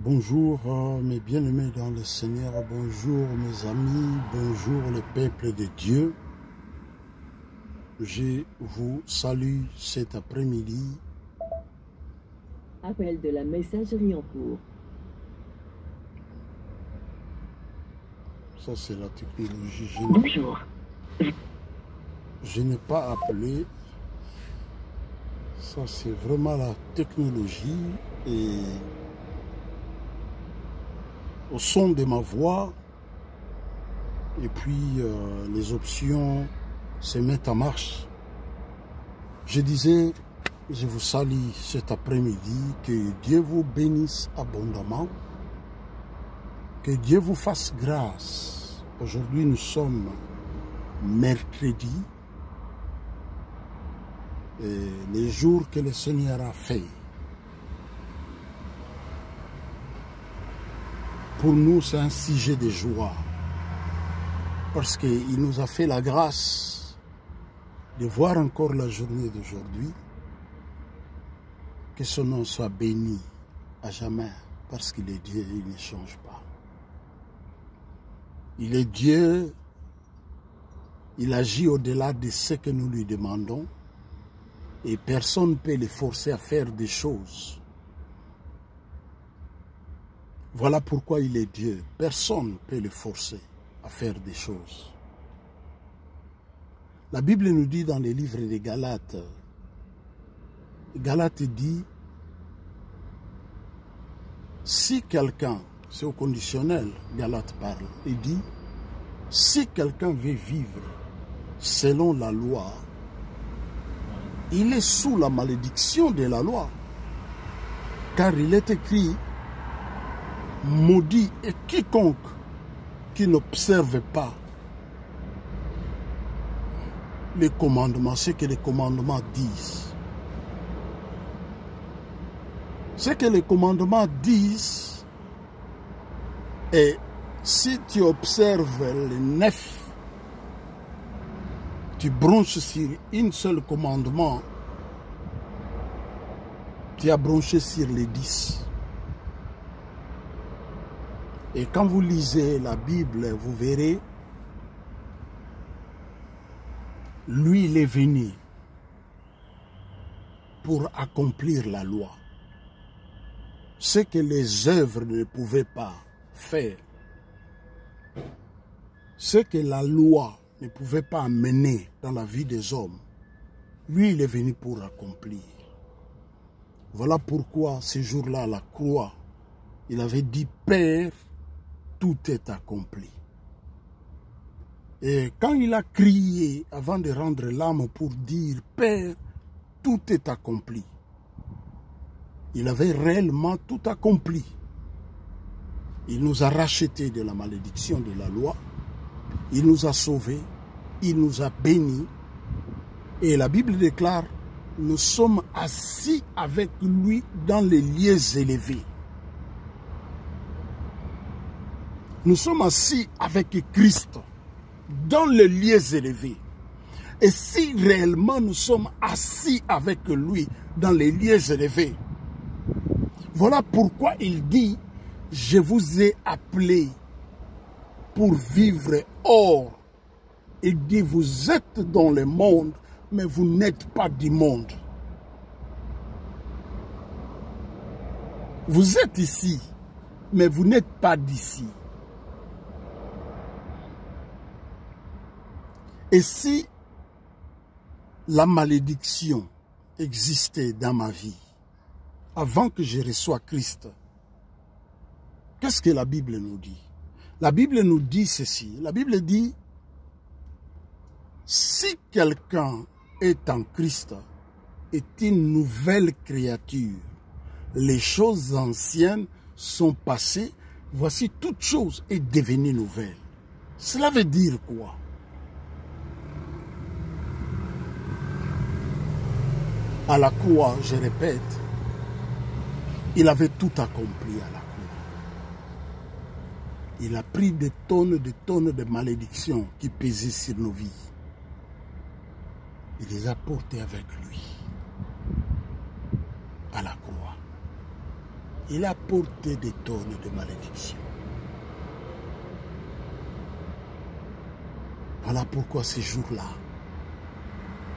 Bonjour mes bien-aimés dans le Seigneur, bonjour mes amis, bonjour le peuple de Dieu. Je vous salue cet après-midi. Appel de la messagerie en cours. Ça c'est la technologie. Bonjour. Je n'ai pas appelé. Ça c'est vraiment la technologie et au son de ma voix et puis les options se mettent en marche. Je disais, je vous salue cet après-midi, que Dieu vous bénisse abondamment, que Dieu vous fasse grâce. Aujourd'hui nous sommes mercredi, et les jours que le Seigneur a fait. Pour nous, c'est un sujet de joie, parce qu'il nous a fait la grâce de voir encore la journée d'aujourd'hui. Que son nom soit béni à jamais, parce qu'il est Dieu, il ne change pas. Il est Dieu, il agit au-delà de ce que nous lui demandons, et personne ne peut le forcer à faire des choses. Voilà pourquoi il est Dieu. Personne ne peut le forcer à faire des choses. La Bible nous dit dans les livres de Galates, Galates dit, si quelqu'un, c'est au conditionnel, Galates parle, il dit, si quelqu'un veut vivre selon la loi, il est sous la malédiction de la loi. Car il est écrit, maudit est quiconque qui n'observe pas les commandements, ce que les commandements disent. Ce que les commandements disent, et si tu observes les 9, tu branches sur un seul commandement, tu as branché sur les 10. Et quand vous lisez la Bible, vous verrez, lui, il est venu pour accomplir la loi. Ce que les œuvres ne pouvaient pas faire, ce que la loi ne pouvait pas amener dans la vie des hommes, lui, il est venu pour accomplir. Voilà pourquoi, ce jour-là, à la croix, il avait dit, Père, tout est accompli. Et quand il a crié, avant de rendre l'âme pour dire, Père, tout est accompli, il avait réellement tout accompli. Il nous a rachetés de la malédiction de la loi. Il nous a sauvés. Il nous a bénis. Et la Bible déclare, nous sommes assis avec lui dans les lieux élevés. Nous sommes assis avec Christ dans les lieux élevés. Et si réellement nous sommes assis avec lui dans les lieux élevés, voilà pourquoi il dit, je vous ai appelé pour vivre hors. Il dit, vous êtes dans le monde, mais vous n'êtes pas du monde. Vous êtes ici, mais vous n'êtes pas d'ici. Et si la malédiction existait dans ma vie, avant que je reçoive Christ, qu'est-ce que la Bible nous dit? La Bible nous dit ceci. La Bible dit, si quelqu'un est en Christ, est une nouvelle créature, les choses anciennes sont passées, voici toute chose est devenue nouvelle. Cela veut dire quoi? À la croix, je répète, il avait tout accompli à la croix. Il a pris des tonnes de malédictions qui pesaient sur nos vies. Il les a portées avec lui à la croix. il a porté des tonnes de malédictions. Voilà pourquoi ces jours-là,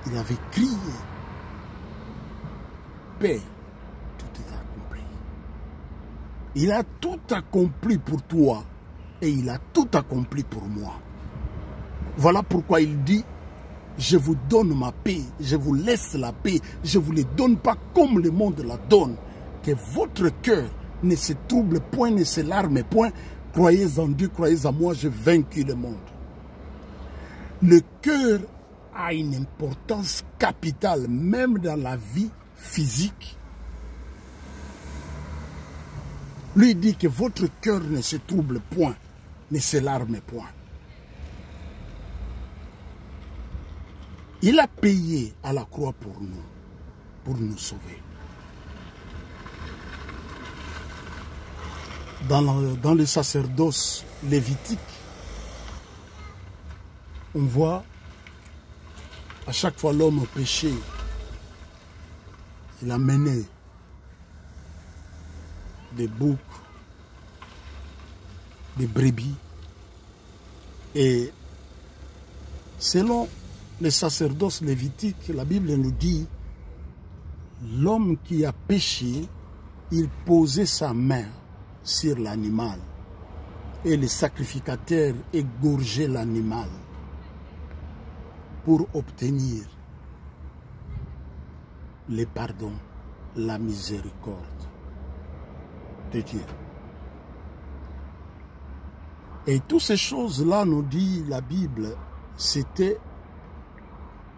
il avait crié, paix, tout est accompli. Il a tout accompli pour toi et il a tout accompli pour moi. Voilà pourquoi il dit, je vous donne ma paix, je vous laisse la paix, je ne vous les donne pas comme le monde la donne. Que votre cœur ne se trouble point, ne se larme point. Croyez en Dieu, croyez en moi, j'ai vaincu le monde. Le cœur a une importance capitale, même dans la vie physique. Lui dit que votre cœur ne se trouble point, ne se larme point. Il a payé à la croix pour nous sauver. Dans le sacerdoce lévitique, on voit à chaque fois l'homme au péché, il a mené des boucs, des brebis. Et selon le sacerdoce lévitique, la Bible nous dit, l'homme qui a péché, il posait sa main sur l'animal et le sacrificateur égorgeait l'animal pour obtenir le pardon, la miséricorde de Dieu. Et toutes ces choses-là, nous dit la Bible, c'était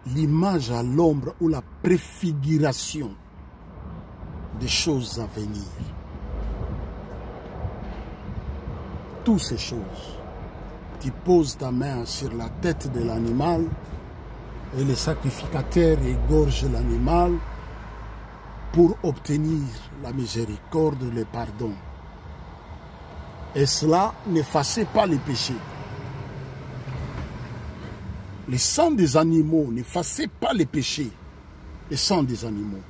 l'image à l'ombre ou la préfiguration des choses à venir. Toutes ces choses, tu poses ta main sur la tête de l'animal et le sacrificateur égorge l'animal pour obtenir la miséricorde, le pardon. Et cela n'effaçait pas les péchés. Le sang des animaux n'effaçait pas les péchés. Le sang des animaux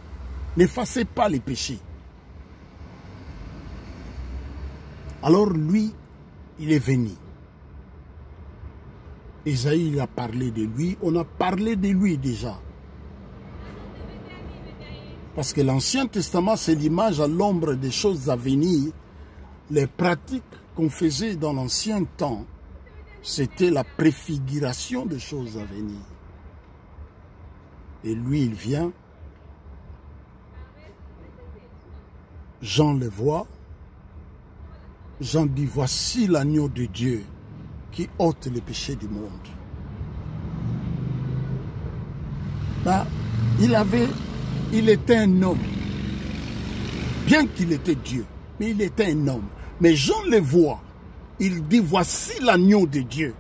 n'effaçait pas les péchés. Alors lui, il est venu. Isaïe a parlé de lui, on a parlé de lui déjà. Parce que l'Ancien Testament, c'est l'image à l'ombre des choses à venir. Les pratiques qu'on faisait dans l'ancien temps, c'était la préfiguration des choses à venir. Et lui, il vient. Jean le voit. Jean dit, voici l'agneau de Dieu qui ôte les péchés du monde. Là, il était un homme. Bien qu'il était Dieu, mais il était un homme. Mais Jean le voit. Il dit, voici l'agneau de Dieu.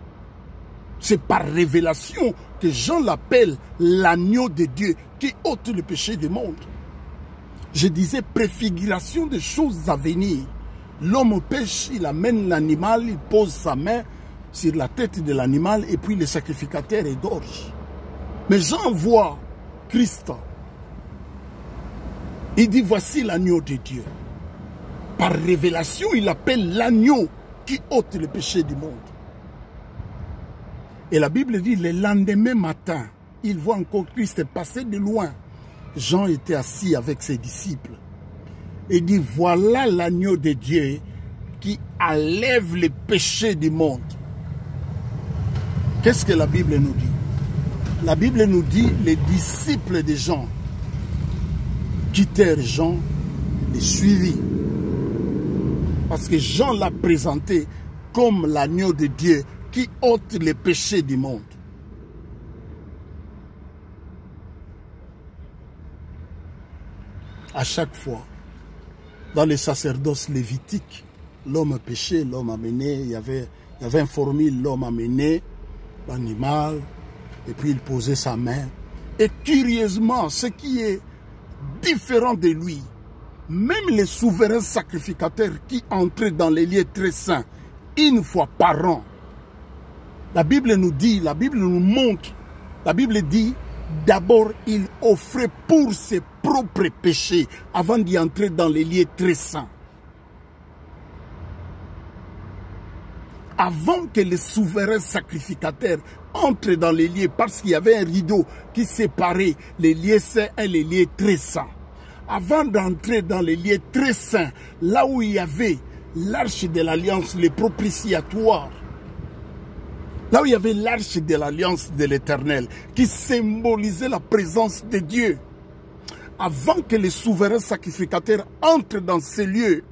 C'est par révélation que Jean l'appelle l'agneau de Dieu qui ôte le péché du monde. Je disais préfiguration des choses à venir. L'homme pêche, il amène l'animal, il pose sa main sur la tête de l'animal et puis le sacrificateur égorge. Mais Jean voit Christ. Il dit, voici l'agneau de Dieu. Par révélation, il appelle l'agneau qui ôte le péché du monde. Et la Bible dit, le lendemain matin, il voit encore Christ passer de loin. Jean était assis avec ses disciples. Et dit, voilà l'agneau de Dieu qui enlève les péchés du monde. Qu'est-ce que la Bible nous dit? La Bible nous dit, les disciples de Jean quittèrent Jean, les suivirent. Parce que Jean l'a présenté comme l'agneau de Dieu qui ôte les péchés du monde. À chaque fois, dans les sacerdoces lévitiques, l'homme péchait, l'homme amenait, il y avait un formule, l'homme amenait l'animal, et puis il posait sa main. Et curieusement, ce qui est différent de lui, même les souverains sacrificateurs qui entraient dans les lieux très saints, une fois par an, la Bible nous dit, la Bible nous montre, la Bible dit, d'abord il offrait pour ses propres péchés avant d'y entrer dans les lieux très saints. avant que les souverains sacrificateurs entrent dans les lieux, parce qu'il y avait un rideau qui séparait les lieux saints et les lieux très saints. Avant d'entrer dans les lieux très saints, là où il y avait l'arche de l'alliance, les propitiatoires, là où il y avait l'arche de l'alliance de l'Éternel, qui symbolisait la présence de Dieu, avant que les souverains sacrificateurs entrent dans ces lieux,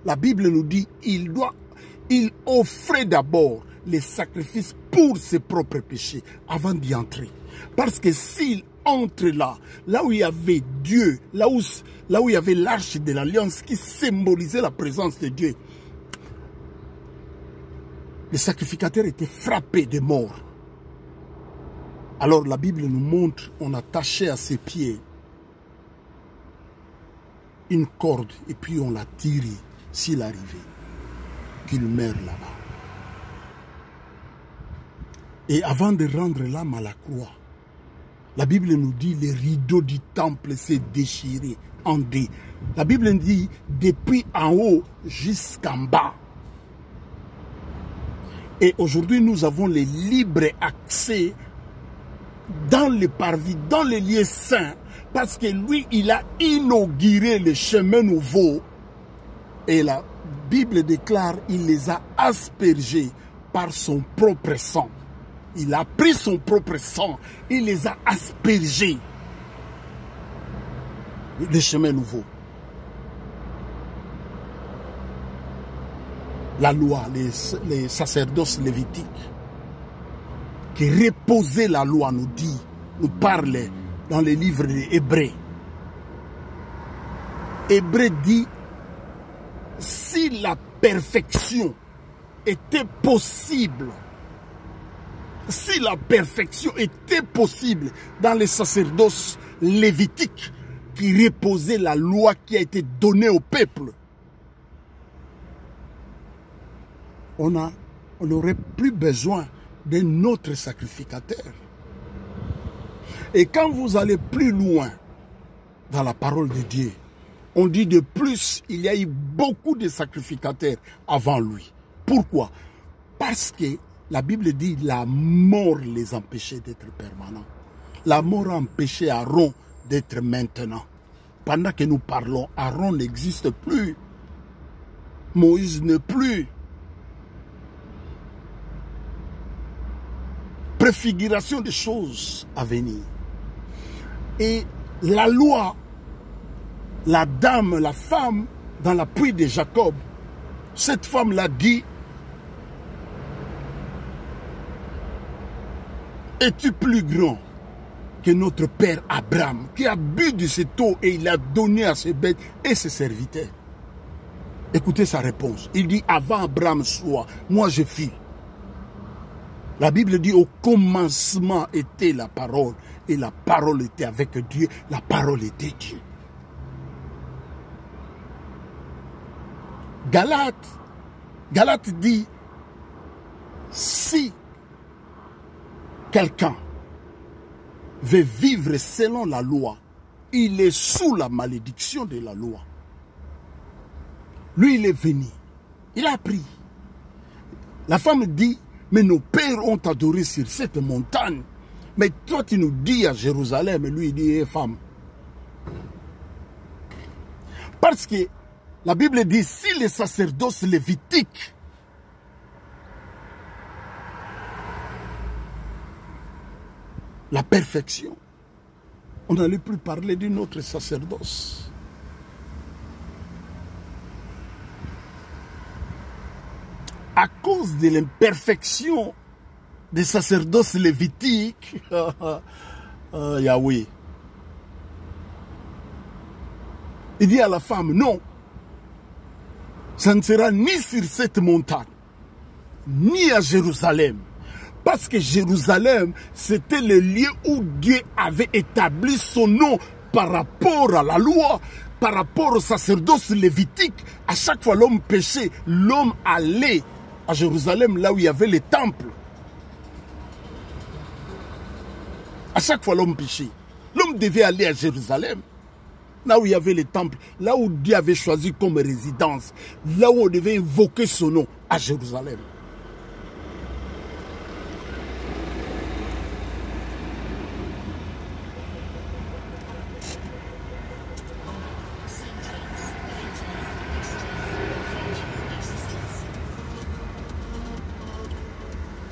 la Bible nous dit il offrait d'abord les sacrifices pour ses propres péchés avant d'y entrer. Parce que s'il entre là où il y avait Dieu, là où il y avait l'arche de l'alliance qui symbolisait la présence de Dieu, les sacrificateurs étaient frappés de mort. Alors la Bible nous montre, on attachait à ses pieds une corde et puis on l'a tiré s'il arrivait, qu'il meure là-bas. Et avant de rendre l'âme à la croix, la Bible nous dit les rideaux du temple s'est déchiré en deux. La Bible nous dit depuis en haut jusqu'en bas. Et aujourd'hui, nous avons le libre accès dans les parvis, dans les lieux saints, parce que lui, il a inauguré le chemin nouveau. Et la Bible déclare, il les a aspergés par son propre sang. Il a pris son propre sang, il les a aspergés. Le chemin nouveau. La loi, les sacerdoces lévitiques, qui reposaient la loi, nous parle dans les livres des Hébreux. Hébreux dit, si la perfection était possible, si la perfection était possible dans les sacerdoces lévitiques qui reposaient la loi qui a été donnée au peuple, on n'aurait plus besoin d'un autre sacrificateur. Et quand vous allez plus loin dans la parole de Dieu, on dit de plus, il y a eu beaucoup de sacrificateurs avant lui. Pourquoi? Parce que la Bible dit la mort les empêchait d'être permanents. La mort a empêché Aaron d'être maintenant. Pendant que nous parlons, Aaron n'existe plus. Moïse n'est plus. Préfiguration des choses à venir. Et la loi, la dame, la femme, dans la pluie de Jacob, cette femme l'a dit, es-tu plus grand que notre père Abraham, qui a bu de cette eau et il a donné à ses bêtes et ses serviteurs? Écoutez sa réponse. Il dit, avant Abraham soit, moi je fis. La Bible dit, au commencement était la parole, et la parole était avec Dieu, la parole était Dieu. Galate dit, si quelqu'un veut vivre selon la loi, il est sous la malédiction de la loi. Lui, il est venu, il a pris. La femme dit, mais nos pères ont adoré sur cette montagne. Mais toi, tu nous dis à Jérusalem, et lui, il dit, femme. Parce que la Bible dit, si les sacerdoces lévitiques la perfection, on n'allait plus parler d'une autre sacerdoce. À cause de l'imperfection des sacerdoces lévitiques, Yahweh, il dit à la femme, non, ça ne sera ni sur cette montagne, ni à Jérusalem. Parce que Jérusalem, c'était le lieu où Dieu avait établi son nom par rapport à la loi, par rapport aux sacerdoces lévitiques. À chaque fois l'homme péchait, l'homme allait à Jérusalem, là où il y avait les temples. À chaque fois l'homme péchait, l'homme devait aller à Jérusalem, là où il y avait les temples, là où Dieu avait choisi comme résidence, là où on devait invoquer son nom, à Jérusalem.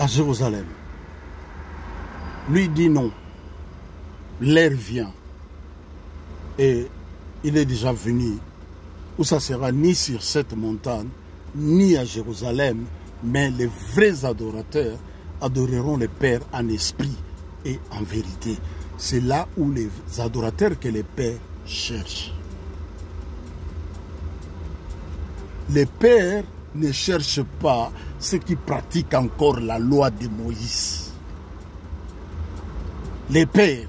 à Jérusalem. Lui dit non. L'heure vient. Et il est déjà venu. Où ça sera ni sur cette montagne, ni à Jérusalem, mais les vrais adorateurs adoreront le Père en esprit et en vérité. C'est là où les adorateurs que le Père cherche. Le Père ne cherche pas ceux qui pratiquent encore la loi de Moïse. Le Père,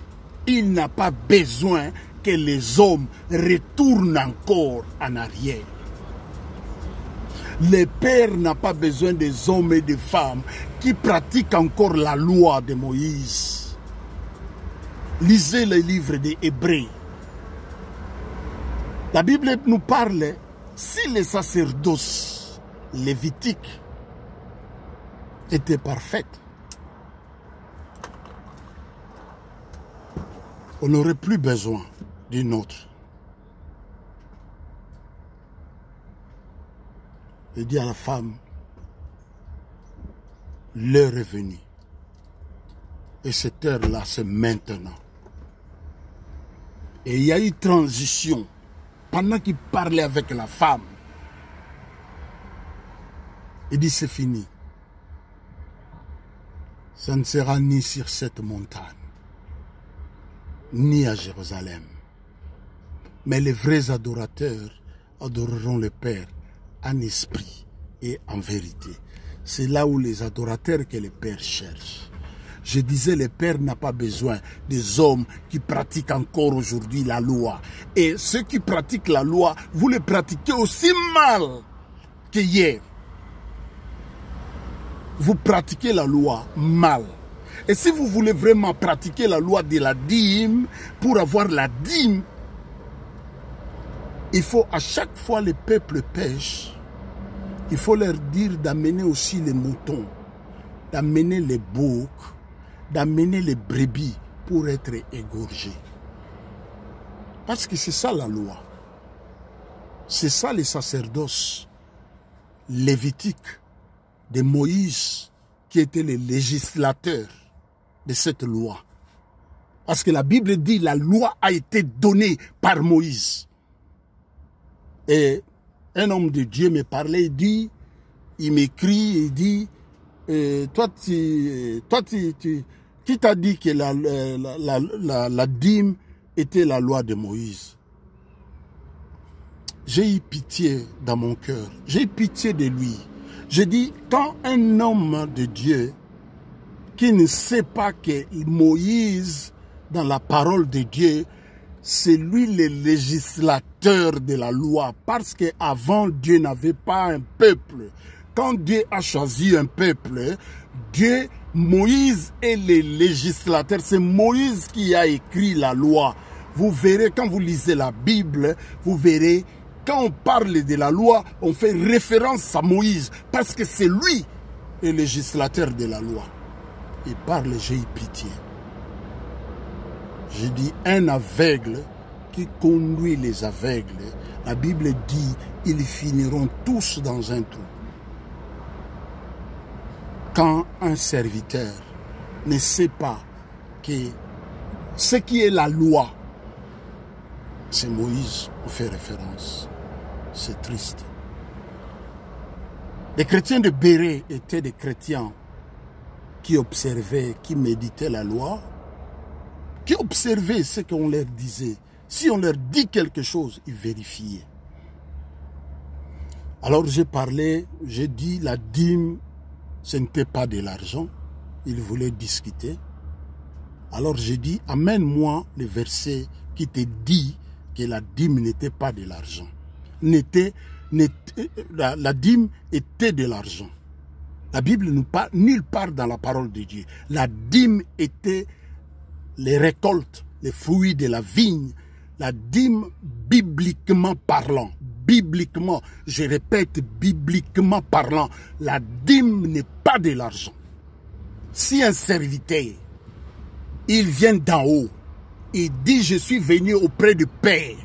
il n'a pas besoin que les hommes retournent encore en arrière. Le Père n'a pas besoin des hommes et des femmes qui pratiquent encore la loi de Moïse. Lisez le livre des Hébreux. La Bible nous parle, si les sacerdoces lévitiques étaient parfaits, on n'aurait plus besoin d'une autre. Il dit à la femme, l'heure est venue. Et cette heure-là, c'est maintenant. Et il y a eu transition. Pendant qu'il parlait avec la femme, il dit, c'est fini. Ça ne sera ni sur cette montagne, ni à Jérusalem. Mais les vrais adorateurs adoreront le Père en esprit et en vérité. C'est là où les adorateurs que le Père cherche. Je disais, le Père n'a pas besoin des hommes qui pratiquent encore aujourd'hui la loi. Et ceux qui pratiquent la loi, vous les pratiquez aussi mal qu'hier. Vous pratiquez la loi mal. Et si vous voulez vraiment pratiquer la loi de la dîme, pour avoir la dîme, il faut à chaque fois le peuple pêche, il faut leur dire d'amener aussi les moutons, d'amener les boucs, d'amener les brebis pour être égorgés. Parce que c'est ça la loi. C'est ça les sacerdoces lévitiques de Moïse qui étaient les législateurs de cette loi. Parce que la Bible dit la loi a été donnée par Moïse. Et un homme de Dieu me parlait, il m'écrit, il dit, qui t'a dit que la dîme était la loi de Moïse? J'ai eu pitié dans mon cœur, j'ai eu pitié de lui. J'ai dit, quand un homme de Dieu qui ne sait pas que Moïse, dans la parole de Dieu, c'est lui le législateur de la loi, parce qu'avant Dieu n'avait pas un peuple. Quand Dieu a choisi un peuple, Moïse est le législateur. C'est Moïse qui a écrit la loi. Vous verrez, quand vous lisez la Bible, vous verrez, quand on parle de la loi, on fait référence à Moïse, parce que c'est lui le législateur de la loi. Il parle, j'ai eu pitié. J'ai dit, un aveugle qui conduit les aveugles, la Bible dit, ils finiront tous dans un trou. Quand un serviteur ne sait pas que ce qui est la loi, c'est Moïse, on fait référence. C'est triste. Les chrétiens de Béret étaient des chrétiens qui observaient, qui méditaient la loi, qui observaient ce qu'on leur disait. Si on leur dit quelque chose, ils vérifiaient. Alors j'ai parlé, j'ai dit la dîme, ce n'était pas de l'argent. Ils voulaient discuter. Alors j'ai dit, amène-moi le verset qui te dit que la dîme n'était pas de l'argent. La dîme était de l'argent. La Bible nous parle nulle part dans la parole de Dieu. La dîme était les récoltes, les fruits de la vigne. La dîme, bibliquement parlant, bibliquement, je répète, bibliquement parlant, la dîme n'est pas de l'argent. Si un serviteur, il vient d'en haut, il dit, je suis venu auprès du Père,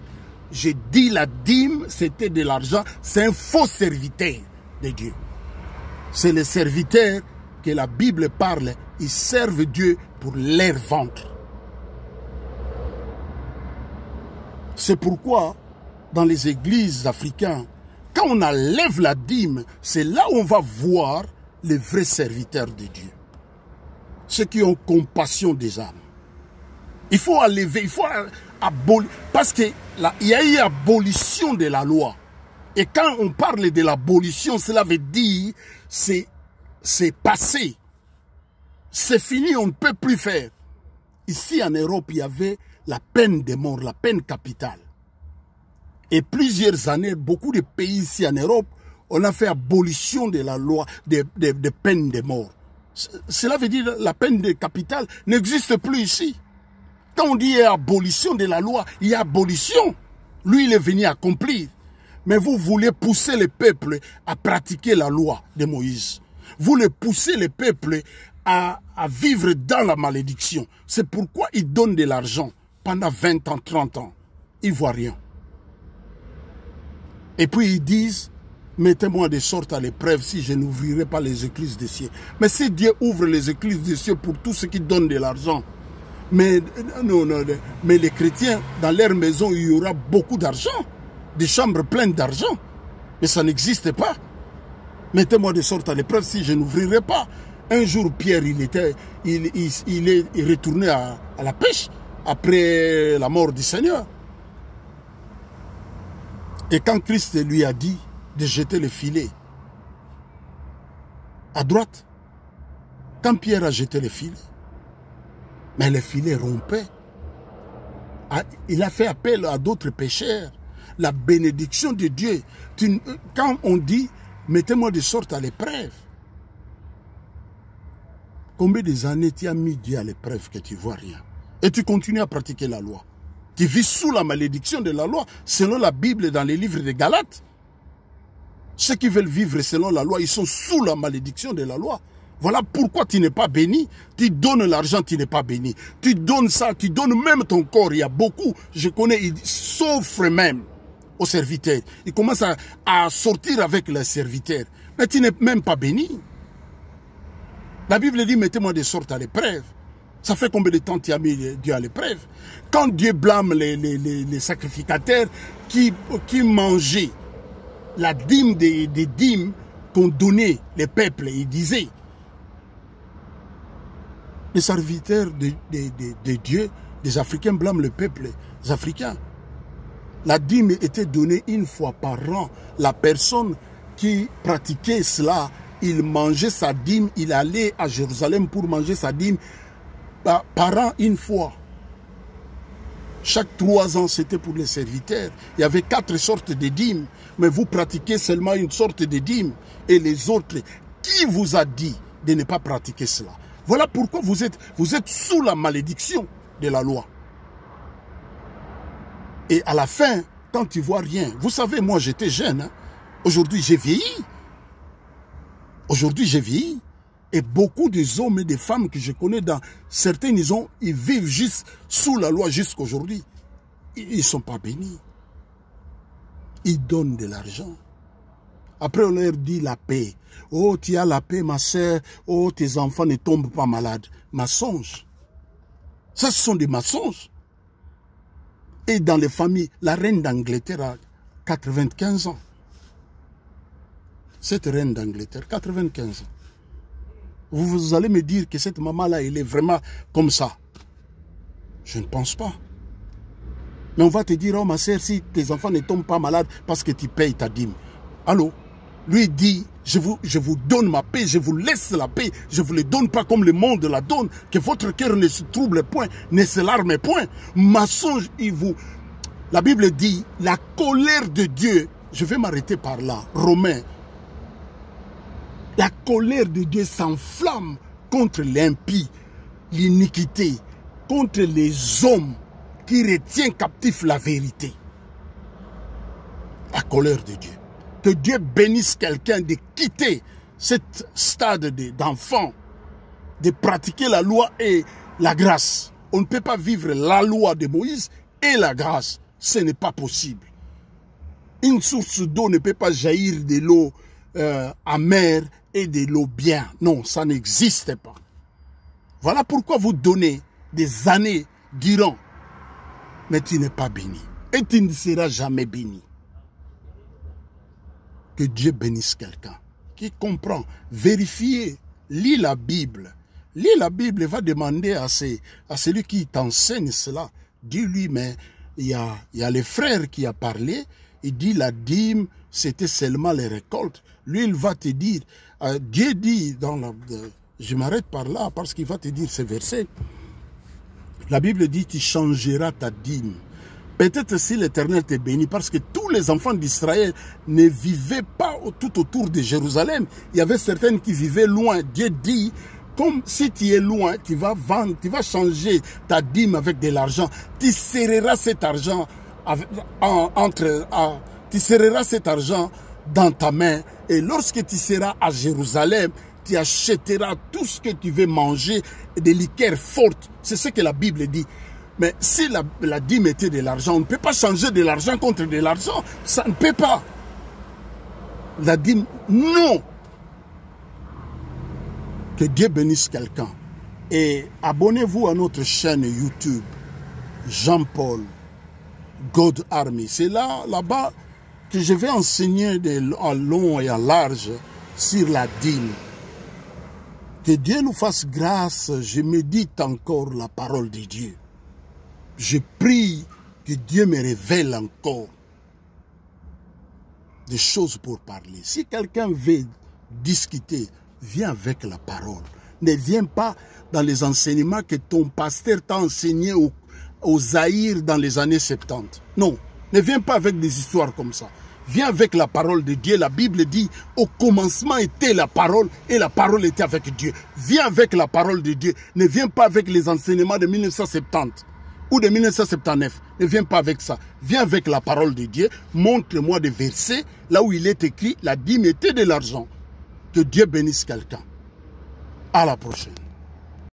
je dis la dîme, c'était de l'argent, c'est un faux serviteur de Dieu. C'est le serviteur que la Bible parle, ils servent Dieu pour leur ventre. C'est pourquoi, dans les églises africaines, quand on enlève la dîme, c'est là où on va voir les vrais serviteurs de Dieu. Ceux qui ont compassion des âmes. Il faut enlever, il faut abolir, parce qu'il y a eu abolition de la loi. Et quand on parle de l'abolition, cela veut dire c'est passé. C'est fini, on ne peut plus faire. Ici en Europe, il y avait la peine de mort, la peine capitale. Et plusieurs années, beaucoup de pays ici en Europe, on a fait abolition de la loi de peine de mort. Cela veut dire que la peine de capitale n'existe plus ici. Quand on dit abolition de la loi, il y a abolition. Lui, il est venu accomplir. Mais vous voulez pousser le peuple à pratiquer la loi de Moïse. Vous voulez pousser le peuple à vivre dans la malédiction. C'est pourquoi ils donnent de l'argent pendant 20 ans, 30 ans. Ils ne voient rien. Et puis ils disent, mettez-moi de sorte à l'épreuve si je n'ouvrirai pas les écluses des cieux. Mais si Dieu ouvre les écluses des cieux pour tous ceux qui donnent de l'argent, mais les chrétiens, dans leur maison, il y aura beaucoup d'argent. Des chambres pleines d'argent. Mais ça n'existe pas. Mettez-moi de sorte à l'épreuve si je n'ouvrirai pas. Un jour, Pierre, il est retourné à la pêche après la mort du Seigneur. Et quand Christ lui a dit de jeter le filet à droite, quand Pierre a jeté le filet, mais le filet rompait. Il a fait appel à d'autres pécheurs. La bénédiction de Dieu. Quand on dit, mettez-moi de sorte à l'épreuve, combien d'années tu as mis Dieu à l'épreuve que tu ne vois rien? Et tu continues à pratiquer la loi. Tu vis sous la malédiction de la loi, selon la Bible dans les livres de Galates. Ceux qui veulent vivre selon la loi, ils sont sous la malédiction de la loi. Voilà pourquoi tu n'es pas béni. Tu donnes l'argent, tu n'es pas béni. Tu donnes ça, tu donnes même ton corps. Il y a beaucoup, je connais, ils s'offrent même aux serviteurs. Ils commencent à sortir avec les serviteurs. Mais tu n'es même pas béni. La Bible dit, mettez-moi de sorte à l'épreuve. Ça fait combien de temps tu as mis Dieu à l'épreuve? Quand Dieu blâme les sacrificateurs qui mangeaient la dîme des dîmes qu'ont donné les peuples, il disait, les serviteurs de Dieu, les Africains blâment le peuple, les Africains. La dîme était donnée une fois par an. La personne qui pratiquait cela, il mangeait sa dîme, il allait à Jérusalem pour manger sa dîme par an une fois. Chaque 3 ans, c'était pour les serviteurs. Il y avait 4 sortes de dîmes, mais vous pratiquez seulement une sorte de dîme. Et les autres, qui vous a dit de ne pas pratiquer cela? Voilà pourquoi vous êtes sous la malédiction de la loi. Et à la fin, quand tu vois rien, vous savez, moi j'étais jeune, hein? Aujourd'hui j'ai vieilli. Aujourd'hui j'ai vieilli. Et beaucoup des hommes et des femmes que je connais dans certaines maisons, ils vivent juste sous la loi jusqu'à aujourd'hui. Ils ne sont pas bénis. Ils donnent de l'argent. Après on leur dit la paix. Oh, tu as la paix ma soeur. Oh, tes enfants ne tombent pas malades. Mensonges. Ça, ce sont des mensonges. Et dans les familles, la reine d'Angleterre a 95 ans. Cette reine d'Angleterre, 95 ans. Vous allez me dire que cette maman-là, elle est vraiment comme ça. Je ne pense pas. Mais on va te dire, oh ma soeur, si tes enfants ne tombent pas malades parce que tu payes ta dîme. Allô? Lui dit, je vous donne ma paix, je vous laisse la paix, je ne vous la donne pas comme le monde la donne, que votre cœur ne se trouble point, ne s'alarme point. Mensonge, la Bible dit, la colère de Dieu, je vais m'arrêter par là, Romains. La colère de Dieu s'enflamme contre l'impie, l'iniquité, contre les hommes qui retiennent captif la vérité. La colère de Dieu. Que Dieu bénisse quelqu'un de quitter ce stade d'enfant, de pratiquer la loi et la grâce. On ne peut pas vivre la loi de Moïse et la grâce. Ce n'est pas possible. Une source d'eau ne peut pas jaillir de l'eau amère et de l'eau bien. Non, ça n'existe pas. Voilà pourquoi vous donnez des années durant, mais tu n'es pas béni. Et tu ne seras jamais béni. Que Dieu bénisse quelqu'un qui comprend. Vérifiez, lis la Bible. Lis la Bible et va demander à celui qui t'enseigne cela. Dis-lui, mais il y a les frères qui a parlé. Il dit la dîme, c'était seulement les récoltes. Lui, il va te dire, Dieu dit, je m'arrête par là parce qu'il va te dire ce verset. La Bible dit, tu changeras ta dîme. Peut-être si l'Éternel te bénit, parce que tous les enfants d'Israël ne vivaient pas tout autour de Jérusalem. Il y avait certaines qui vivaient loin. Dieu dit, comme si tu es loin, tu vas vendre, tu vas changer ta dîme avec de l'argent. Tu serreras cet argent tu serreras cet argent dans ta main. Et lorsque tu seras à Jérusalem, tu achèteras tout ce que tu veux manger, des liqueurs fortes. C'est ce que la Bible dit. Mais si la dîme était de l'argent, on ne peut pas changer de l'argent contre de l'argent. Ça ne peut pas. La dîme, non. Que Dieu bénisse quelqu'un. Et abonnez-vous à notre chaîne YouTube, Jean-Paul God Army. C'est là-bas que je vais enseigner en long et en large sur la dîme. Que Dieu nous fasse grâce. Je médite encore la parole de Dieu. Je prie que Dieu me révèle encore des choses pour parler. Si quelqu'un veut discuter, viens avec la parole. Ne viens pas dans les enseignements que ton pasteur t'a enseigné aux Zaïre dans les années 70. Non, ne viens pas avec des histoires comme ça. Viens avec la parole de Dieu. La Bible dit, au commencement était la parole et la parole était avec Dieu. Viens avec la parole de Dieu. Ne viens pas avec les enseignements de 1970. Ou de 1979, ne viens pas avec ça. Viens avec la parole de Dieu. Montre-moi des versets là où il est écrit, la dîme était de l'argent. Que Dieu bénisse quelqu'un. À la prochaine.